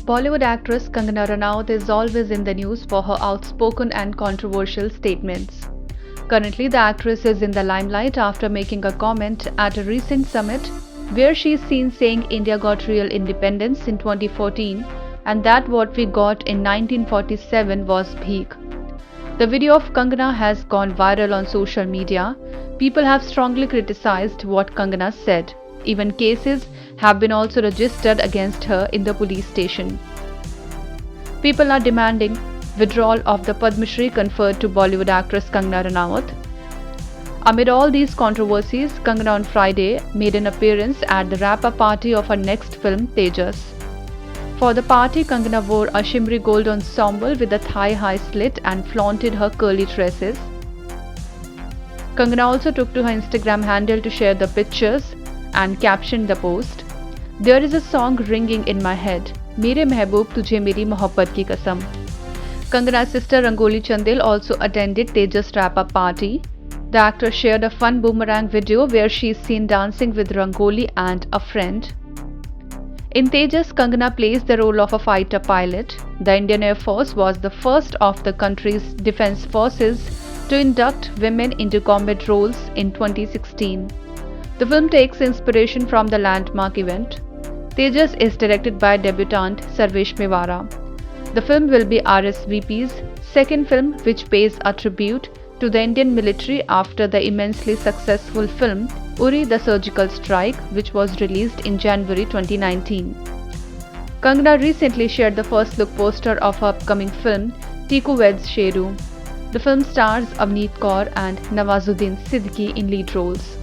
Bollywood actress Kangana Ranaut is always in the news for her outspoken and controversial statements. Currently, the actress is in the limelight after making a comment at a recent summit where she is seen saying India got real independence in 2014 and that what we got in 1947 was bheek. The video of Kangana has gone viral on social media. People have strongly criticized what Kangana said. Even cases have been also registered against her in the police station. People are demanding withdrawal of the Padma Shri conferred to Bollywood actress Kangana Ranaut. Amid all these controversies, Kangana on Friday made an appearance at the wrap-up party of her next film Tejas. For the party, Kangana wore a shimmery gold ensemble with a thigh-high slit and flaunted her curly tresses. Kangana also took to her Instagram handle to share the pictures and captioned the post, "There is a song ringing in my head, Mere Mehboob Tujhe Meri Mohabbat Ki Kasam." Kangana's sister Rangoli Chandel also attended Tejas' wrap-up party. The actress shared a fun boomerang video where she is seen dancing with Rangoli and a friend. In Tejas, Kangana plays the role of a fighter pilot. The Indian Air Force was the first of the country's defense forces to induct women into combat roles in 2016. The film takes inspiration from the landmark event. Tejas is directed by debutant Sarvesh Mewara. The film will be RSVP's second film which pays a tribute to the Indian military after the immensely successful film Uri the Surgical Strike, which was released in January 2019. Kangana recently shared the first look poster of her upcoming film Tiku Weds Sheru. The film stars Avneet Kaur and Nawazuddin Siddiqui in lead roles.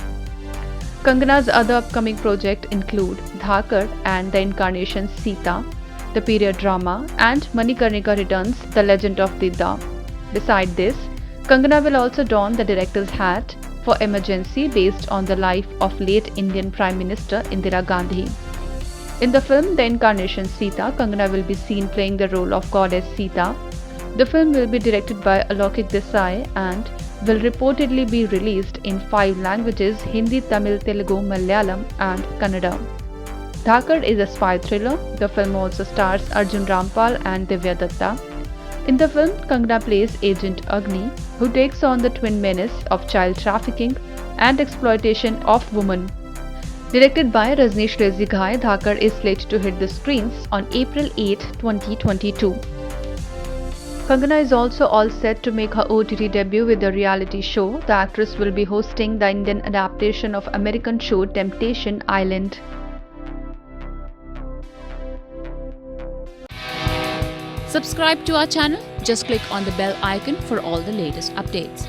Kangana's other upcoming projects include Dhakad and The Incarnation Sita, the period drama, and Manikarnika Returns, The Legend of Didda. Beside this, Kangana will also don the director's hat for Emergency based on the life of late Indian Prime Minister Indira Gandhi. In the film The Incarnation Sita, Kangana will be seen playing the role of goddess Sita. The film will be directed by Alokik Desai and will reportedly be released in 5 languages: Hindi, Tamil, Telugu, Malayalam and Kannada. Dhakad is a spy thriller. The film also stars Arjun Rampal and Divya Datta. In the film, Kangana plays Agent Agni, who takes on the twin menace of child trafficking and exploitation of women. Directed by Rajneesh Lazy-Ghai, Dhakad is slated to hit the screens on April 8, 2022. Kangana is also all set to make her OTT debut with a reality show. The actress will be hosting the Indian adaptation of American show Temptation Island. Subscribe to our channel. Just click on the bell icon for all the latest updates.